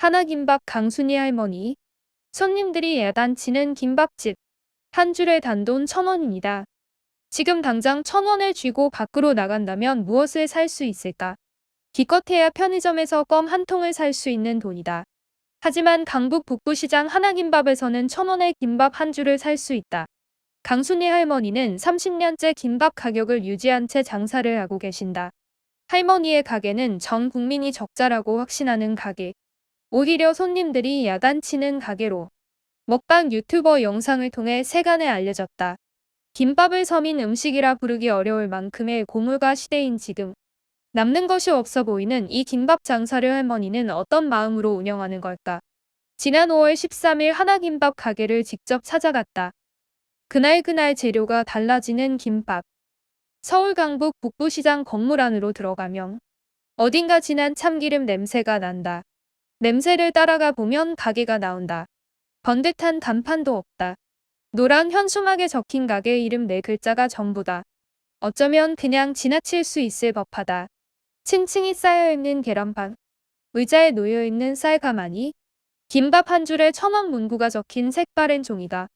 하나김밥 강순이 할머니. 손님들이 야단치는 김밥집. 한 줄에 단돈 1,000원입니다. 지금 당장 1,000원을 쥐고 밖으로 나간다면 무엇을 살 수 있을까? 기껏해야 편의점에서 껌 한 통을 살 수 있는 돈이다. 하지만 강북 북부시장 하나김밥에서는 1,000원에 김밥 한 줄을 살 수 있다. 강순희 할머니는 30년째 김밥 가격을 유지한 채 장사를 하고 계신다. 할머니의 가게는 전 국민이 적자라고 확신하는 가게. 오히려 손님들이 야단치는 가게로 먹방 유튜버 영상을 통해 세간에 알려졌다. 김밥을 서민 음식이라 부르기 어려울 만큼의 고물가 시대인 지금 남는 것이 없어 보이는 이 김밥 장사를 할머니는 어떤 마음으로 운영하는 걸까? 지난 5월 13일 하나김밥 가게를 직접 찾아갔다. 그날 재료가 달라지는 김밥. 서울 강북 북부시장 건물 안으로 들어가면 어딘가 진한 참기름 냄새가 난다. 냄새를 따라가 보면 가게가 나온다. 번듯한 간판도 없다. 노란 현수막에 적힌 가게 이름 4글자가 전부다. 어쩌면 그냥 지나칠 수 있을 법하다. 층층이 쌓여있는 계란판, 의자에 놓여있는 쌀가마니, 김밥 한 줄에 1,000원 문구가 적힌 색바랜 종이다.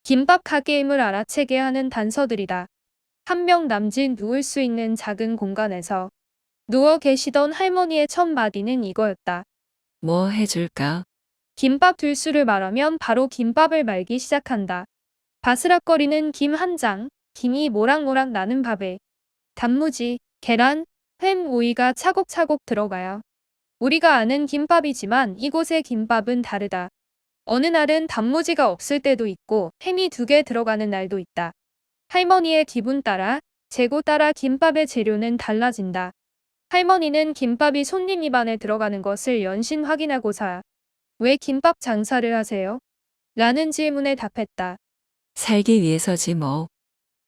김밥 가게임을 알아채게 하는 단서들이다. 한 명 남짓 누울 수 있는 작은 공간에서 누워 계시던 할머니의 첫 마디는 이거였다. 뭐 해줄까? 김밥 둘수를 말하면 바로 김밥을 말기 시작한다. 바스락거리는 김 한 장, 김이 모락모락 나는 밥에 단무지, 계란, 햄, 오이가 차곡차곡 들어가요. 우리가 아는 김밥이지만 이곳의 김밥은 다르다. 어느 날은 단무지가 없을 때도 있고 햄이 2개 들어가는 날도 있다. 할머니의 기분 따라, 재고 따라 김밥의 재료는 달라진다. 할머니는 김밥이 손님 입안에 들어가는 것을 연신 확인하고서야 왜 김밥 장사를 하세요? 라는 질문에 답했다. 살기 위해서지 뭐.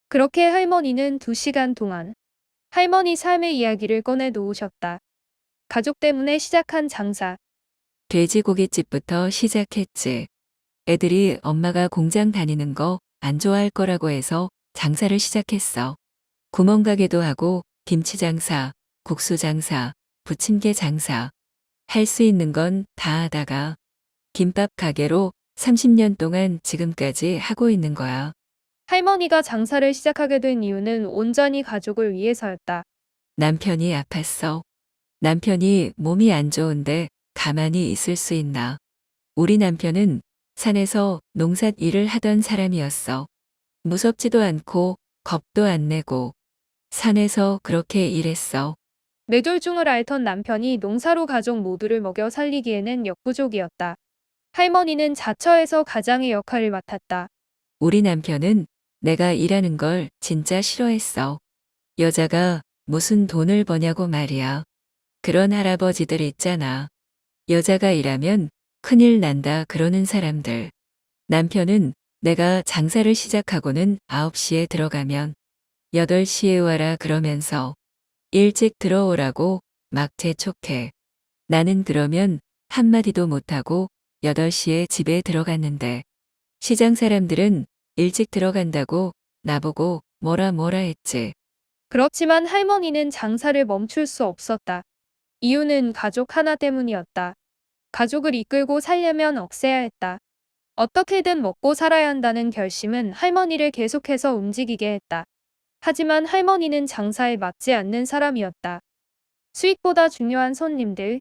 그렇게 할머니는 2시간 동안 할머니 삶의 이야기를 꺼내 놓으셨다. 가족 때문에 시작한 장사. 돼지고깃집부터 시작했지. 애들이 엄마가 공장 다니는 거 안 좋아할 거라고 해서 장사를 시작했어. 구멍가게도 하고 김치 장사, 국수 장사, 부침개 장사. 할 수 있는 건 다 하다가 김밥 가게로 30년 동안 지금까지 하고 있는 거야. 할머니가 장사를 시작하게 된 이유는 온전히 가족을 위해서였다. 남편이 아팠어. 남편이 몸이 안 좋은데 가만히 있을 수 있나. 우리 남편은 산에서 농사 일을 하던 사람이었어. 무섭지도 않고 겁도 안 내고 산에서 그렇게 일했어. 뇌졸중을 앓던 남편이 농사로 가족 모두를 먹여 살리기에는 역부족이었다. 할머니는 자처에서 가장의 역할을 맡았다. 우리 남편은 내가 일하는 걸 진짜 싫어했어. 여자가 무슨 돈을 버냐고 말이야. 그런 할아버지들 있잖아. 여자가 일하면 큰일 난다 그러는 사람들. 남편은 내가 장사를 시작하고는 9시에 들어가면 8시에 와라 그러면서 일찍 들어오라고 막 재촉해. 나는 그러면 한마디도 못하고 8시에 집에 들어갔는데 시장 사람들은 일찍 들어간다고 나보고 뭐라 했지. 그렇지만 할머니는 장사를 멈출 수 없었다. 이유는 가족 하나 때문이었다. 가족을 이끌고 살려면 억세야 했다. 어떻게든 먹고 살아야 한다는 결심은 할머니를 계속해서 움직이게 했다. 하지만 할머니는 장사에 맞지 않는 사람이었다. 수익보다 중요한 손님들.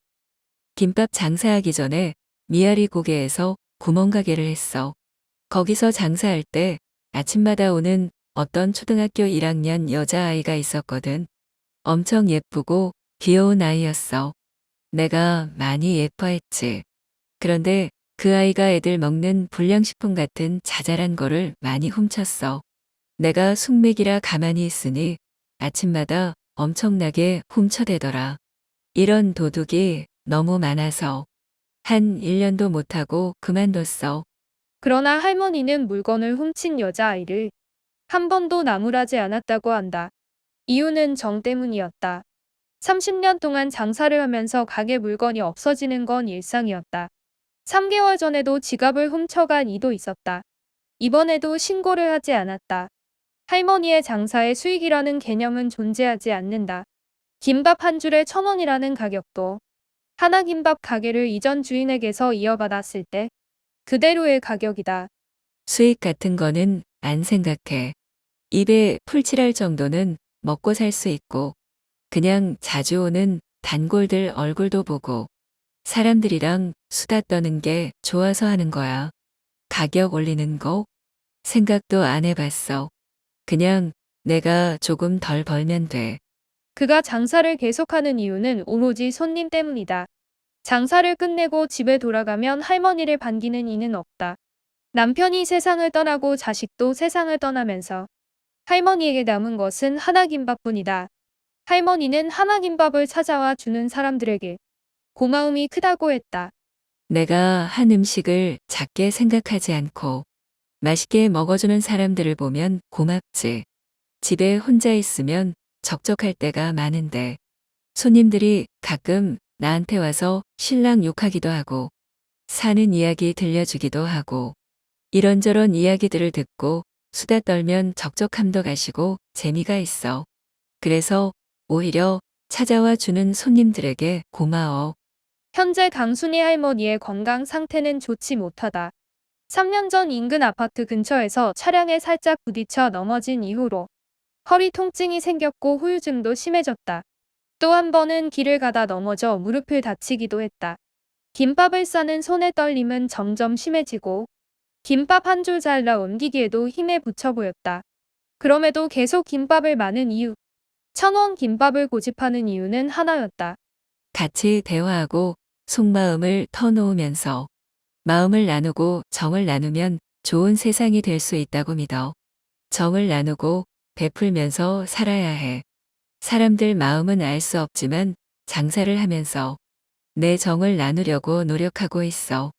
김밥 장사하기 전에 미아리 고개에서 구멍가게를 했어. 거기서 장사할 때 아침마다 오는 어떤 초등학교 1학년 여자아이가 있었거든. 엄청 예쁘고 귀여운 아이였어. 내가 많이 예뻐했지. 그런데 그 아이가 애들 먹는 불량식품 같은 자잘한 거를 많이 훔쳤어. 내가 숙맥이라 가만히 있으니 아침마다 엄청나게 훔쳐대더라. 이런 도둑이 너무 많아서 한 1년도 못하고 그만뒀어. 그러나 할머니는 물건을 훔친 여자아이를 한 번도 나무라지 않았다고 한다. 이유는 정 때문이었다. 30년 동안 장사를 하면서 가게 물건이 없어지는 건 일상이었다. 3개월 전에도 지갑을 훔쳐간 이도 있었다. 이번에도 신고를 하지 않았다. 할머니의 장사에 수익이라는 개념은 존재하지 않는다. 김밥 한 줄에 1,000원이라는 가격도 하나김밥 가게를 이전 주인에게서 이어받았을 때 그대로의 가격이다. 수익 같은 거는 안 생각해. 입에 풀칠할 정도는 먹고 살 수 있고, 그냥 자주 오는 단골들 얼굴도 보고, 사람들이랑 수다 떠는 게 좋아서 하는 거야. 가격 올리는 거? 생각도 안 해봤어. 그냥 내가 조금 덜 벌면 돼. 그가 장사를 계속하는 이유는 오로지 손님 때문이다. 장사를 끝내고 집에 돌아가면 할머니를 반기는 이는 없다. 남편이 세상을 떠나고 자식도 세상을 떠나면서 할머니에게 남은 것은 하나김밥뿐이다. 할머니는 하나김밥을 찾아와 주는 사람들에게 고마움이 크다고 했다. 내가 한 음식을 작게 생각하지 않고 맛있게 먹어주는 사람들을 보면 고맙지. 집에 혼자 있으면 적적할 때가 많은데 손님들이 가끔 나한테 와서 신랑 욕하기도 하고 사는 이야기 들려주기도 하고 이런저런 이야기들을 듣고 수다 떨면 적적함도 가시고 재미가 있어. 그래서 오히려 찾아와 주는 손님들에게 고마워. 현재 강순희 할머니의 건강 상태는 좋지 못하다. 3년 전 인근 아파트 근처에서 차량에 살짝 부딪혀 넘어진 이후로 허리 통증이 생겼고 후유증도 심해졌다. 또 한 번은 길을 가다 넘어져 무릎을 다치기도 했다. 김밥을 싸는 손의 떨림은 점점 심해지고 김밥 한 줄 잘라 옮기기에도 힘에 부쳐 보였다. 그럼에도 계속 김밥을 마는 이유, 1,000원 김밥을 고집하는 이유는 하나였다. 같이 대화하고 속마음을 터놓으면서 마음을 나누고 정을 나누면 좋은 세상이 될 수 있다고 믿어. 정을 나누고 베풀면서 살아야 해. 사람들 마음은 알 수 없지만 장사를 하면서 내 정을 나누려고 노력하고 있어.